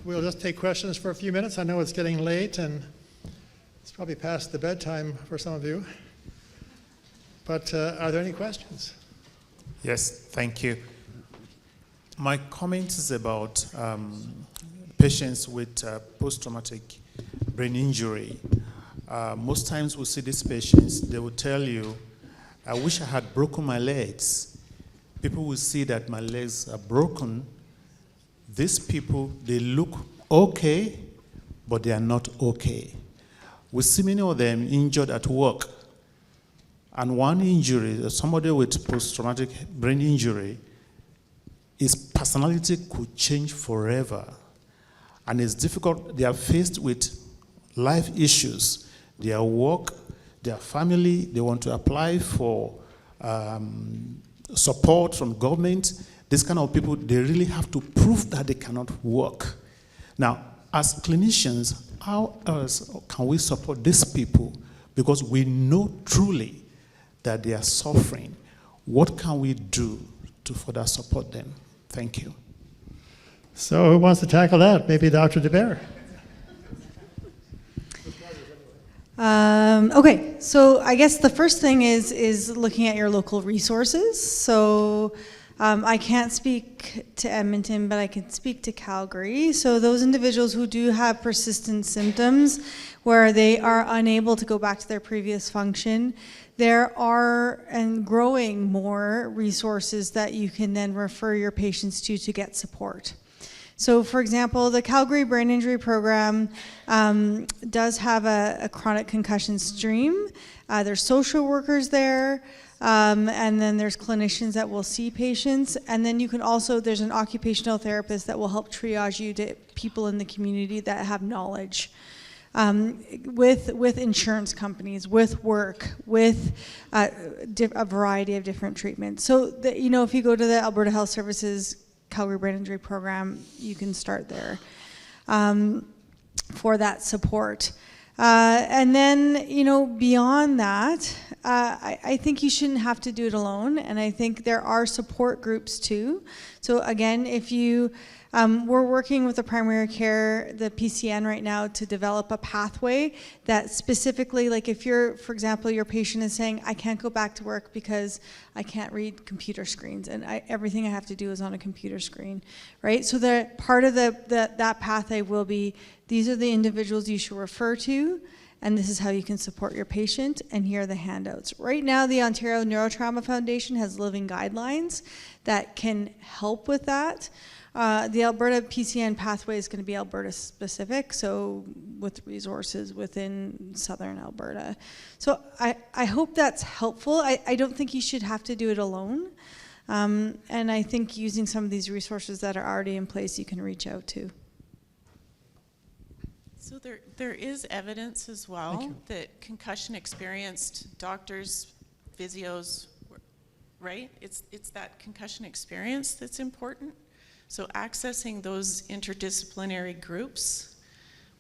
we'll just take questions for a few minutes. I know it's getting late and it's probably past the bedtime for some of you. But are there any questions? Yes, thank you. My comment is about patients with post-traumatic brain injury. Most times we see these patients, they will tell you, I wish I had broken my legs. People will see that my legs are broken. These people, they look okay, but they are not okay. We see many of them injured at work. And one injury, somebody with post-traumatic brain injury, his personality could change forever. And it's difficult. They are faced with life issues. Their work, their family, they want to apply for support from government. These kind of people, they really have to prove that they cannot work. Now, as clinicians, how else can we support these people? Because we know truly that they are suffering. What can we do to further support them? Thank you. So who wants to tackle that? Maybe Dr. Debert. Okay, so I guess the first thing is looking at your local resources. So I can't speak to Edmonton, but I can speak to Calgary. So those individuals who do have persistent symptoms where they are unable to go back to their previous function, there are and growing more resources that you can then refer your patients to get support. So for example, the Calgary Brain Injury Program does have a chronic concussion stream. There's social workers there, and then there's clinicians that will see patients. And then you can also, there's an occupational therapist that will help triage you to people in the community that have knowledge. With insurance companies, with work, with a variety of different treatments. So, if you go to the Alberta Health Services Calgary Brain Injury Program, you can start there for that support. And then, beyond that, I think you shouldn't have to do it alone. And I think there are support groups too. So again, if you, we're working with the primary care, the PCN right now to develop a pathway that specifically, like if you're, for example, your patient is saying, I can't go back to work because I can't read computer screens and everything I have to do is on a computer screen, right? So that part of that pathway will be, these are the individuals you should refer to, and this is how you can support your patient, and here are the handouts. Right now, the Ontario Neurotrauma Foundation has living guidelines that can help with that. The Alberta PCN pathway is going to be Alberta specific, so with resources within southern Alberta. So I hope that's helpful. I don't think you should have to do it alone. And I think using some of these resources that are already in place, you can reach out to. So there is evidence as well that concussion experienced doctors, physios, right? It's that concussion experience that's important. So accessing those interdisciplinary groups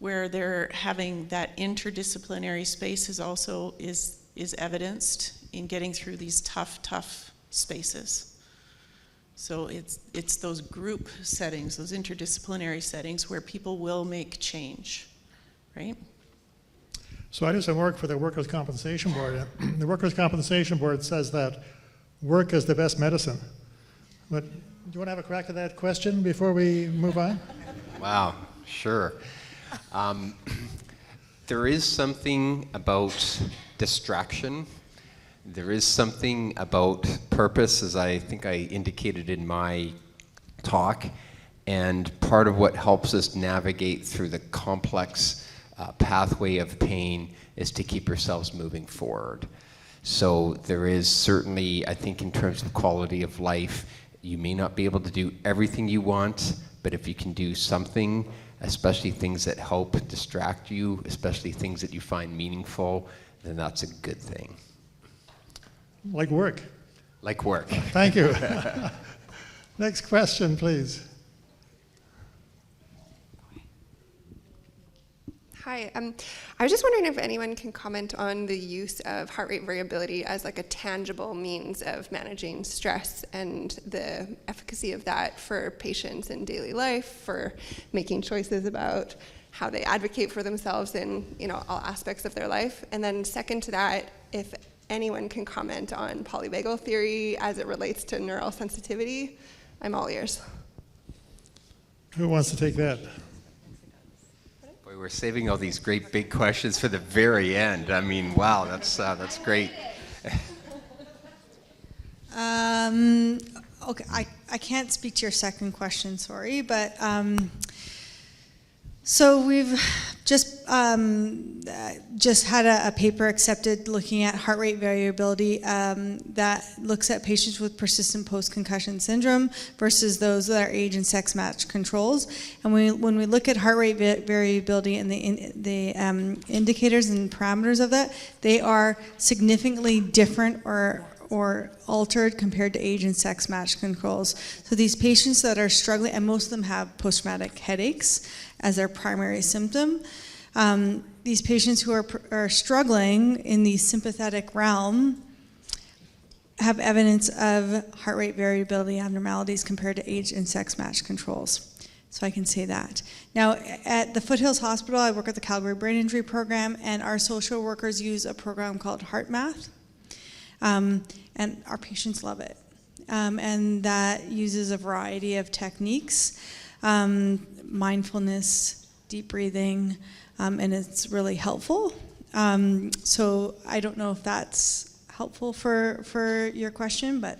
where they're having that interdisciplinary space is also is evidenced in getting through these tough spaces. So it's those group settings, those interdisciplinary settings where people will make change, right? So I do some work for the Workers' Compensation Board. The Workers' Compensation Board says that work is the best medicine. But do you want to have a crack at that question before we move on? Wow, sure. There is something about distraction. There is something about purpose, as I think I indicated in my talk, and part of what helps us navigate through the complex pathway of pain is to keep ourselves moving forward. So there is certainly, I think in terms of quality of life, you may not be able to do everything you want, but if you can do something, especially things that help distract you, especially things that you find meaningful, then that's a good thing. Like work. Like work. Thank you. Next question, please. Hi. I was just wondering if anyone can comment on the use of heart rate variability as like a tangible means of managing stress and the efficacy of that for patients in daily life, for making choices about how they advocate for themselves in all aspects of their life. And then second to that, if anyone can comment on polyvagal theory as it relates to neural sensitivity, I'm all ears. Who wants to take that? Boy, we're saving all these great big questions for the very end. I mean, wow, that's great. Okay, I can't speak to your second question, sorry, but so we've just had a paper accepted looking at heart rate variability that looks at patients with persistent post-concussion syndrome versus those that are age and sex matched controls. And when we look at heart rate variability and the indicators and parameters of that, they are significantly different or altered compared to age and sex matched controls. So these patients that are struggling, and most of them have post-traumatic headaches as their primary symptom, these patients who are struggling in the sympathetic realm have evidence of heart rate variability abnormalities compared to age and sex matched controls. So I can say that. Now, at the Foothills Hospital, I work at the Calgary Brain Injury Program, and our social workers use a program called Heart Math. And our patients love it. And that uses a variety of techniques, mindfulness, deep breathing, and it's really helpful. So I don't know if that's helpful for your question, but.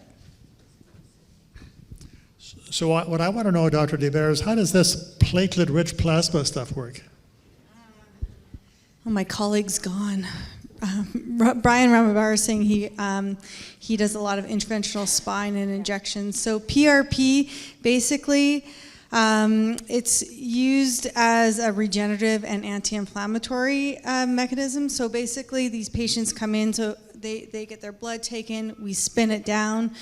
So what I want to know, Dr. Debert, is how does this platelet-rich plasma stuff work? Oh, my colleague's gone. Brian Ramabar is saying he does a lot of interventional spine and injections. So PRP, basically, it's used as a regenerative and anti-inflammatory mechanism. So basically, these patients come in, so they get their blood taken, we spin it down,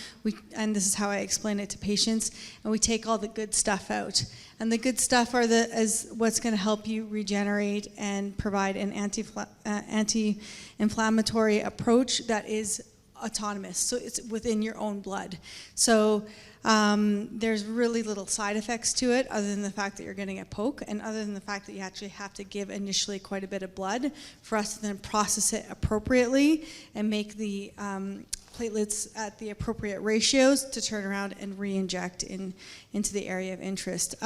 and this is how I explain it to patients, and we take all the good stuff out. And the good stuff is what's going to help you regenerate and provide an anti-inflammatory approach that is autonomous. So it's within your own blood. So there's really little side effects to it other than the fact that you're getting a poke and other than the fact that you actually have to give initially quite a bit of blood for us to then process it appropriately and make the platelets at the appropriate ratios to turn around and re-inject into the area of interest.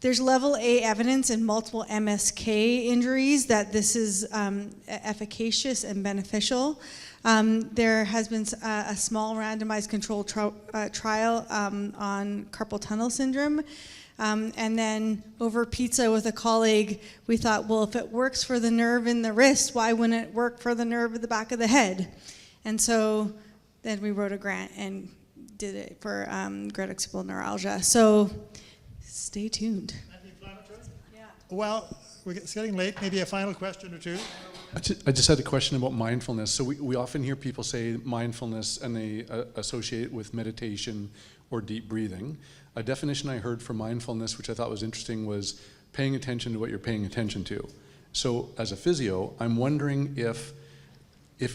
There's level A evidence in multiple MSK injuries that this is efficacious and beneficial. There has been a small randomized controlled trial on carpal tunnel syndrome. And then over pizza with a colleague, we thought, well, if it works for the nerve in the wrist, why wouldn't it work for the nerve at the back of the head? And so then we wrote a grant and did it for great-occipital neuralgia. So stay tuned. Yeah. Well, it's getting late. Maybe a final question or two. I just had a question about mindfulness. So we often hear people say mindfulness and they associate it with meditation or deep breathing. A definition I heard for mindfulness, which I thought was interesting, was paying attention to what you're paying attention to. So as a physio, I'm wondering if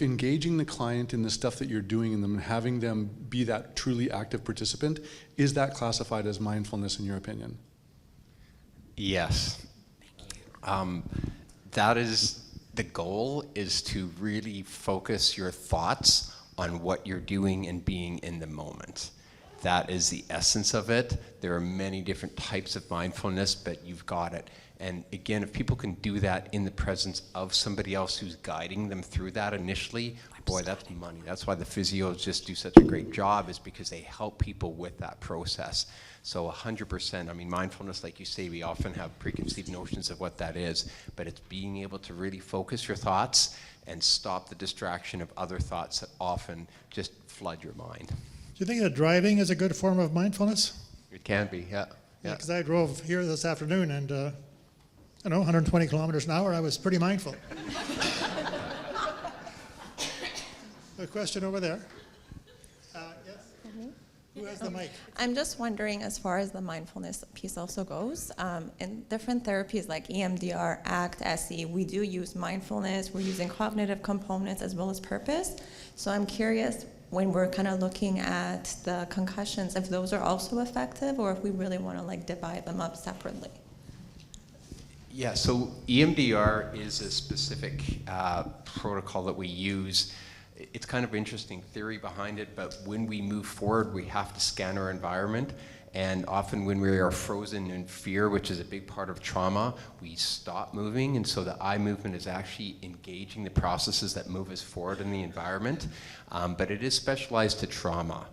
engaging the client in the stuff that you're doing in them and having them be that truly active participant, is that classified as mindfulness in your opinion? Yes. That is, the goal is to really focus your thoughts on what you're doing and being in the moment. That is the essence of it. There are many different types of mindfulness, but you've got it. And again, if people can do that in the presence of somebody else who's guiding them through that initially, boy, that's money. That's why the physios just do such a great job, is because they help people with that process. So 100%, I mean, mindfulness, like you say, we often have preconceived notions of what that is, but it's being able to really focus your thoughts and stop the distraction of other thoughts that often just flood your mind. Do you think that driving is a good form of mindfulness? It can be, yeah. Yeah, because I drove here this afternoon and, 120 kilometers an hour, I was pretty mindful. A question over there. Yes? Who has the mic? I'm just wondering, as far as the mindfulness piece also goes, in different therapies like EMDR, ACT, SE, we do use mindfulness, we're using cognitive components as well as purpose. So I'm curious, when we're kind of looking at the concussions, if those are also effective, or if we really want to like divide them up separately. Yeah, so EMDR is a specific protocol that we use. It's kind of interesting theory behind it, but when we move forward, we have to scan our environment. And often when we are frozen in fear, which is a big part of trauma, we stop moving. And so the eye movement is actually engaging the processes that move us forward in the environment. But it is specialized to trauma.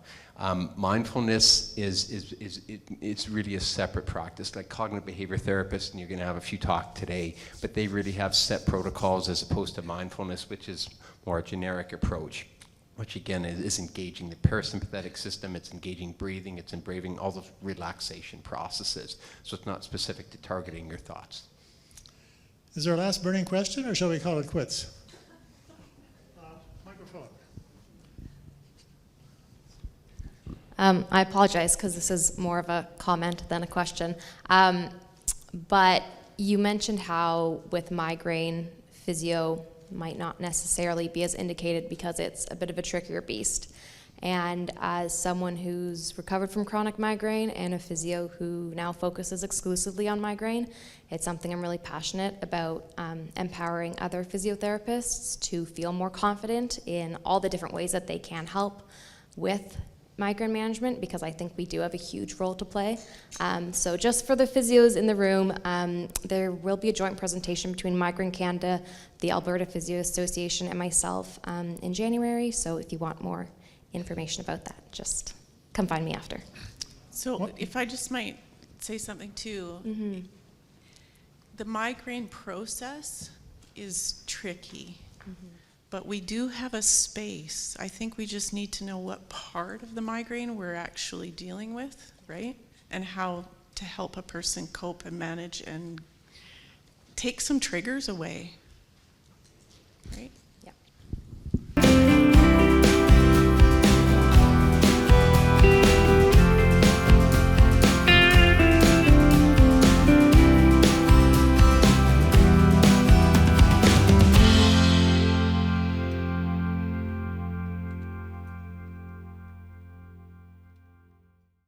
Mindfulness is really a separate practice, like cognitive behavior therapists, and you're going to have a few talk today, but they really have set protocols as opposed to mindfulness, which is more a generic approach, which again is engaging the parasympathetic system, it's engaging breathing, it's engaging all the relaxation processes. So it's not specific to targeting your thoughts. Is there a last burning question, or shall we call it quits? Microphone. I apologize because this is more of a comment than a question. But you mentioned how with migraine, physio might not necessarily be as indicated because it's a bit of a trickier beast. And as someone who's recovered from chronic migraine and a physio who now focuses exclusively on migraine, it's something I'm really passionate about, empowering other physiotherapists to feel more confident in all the different ways that they can help with migraine management, because I think we do have a huge role to play. So just for the physios in the room, there will be a joint presentation between Migraine Canada, the Alberta Physio Association, and myself in January. So if you want more information about that, just come find me after. So if I just might say something too, the migraine process is tricky. But we do have a space. I think we just need to know what part of the migraine we're actually dealing with, right? And how to help a person cope and manage and take some triggers away, right?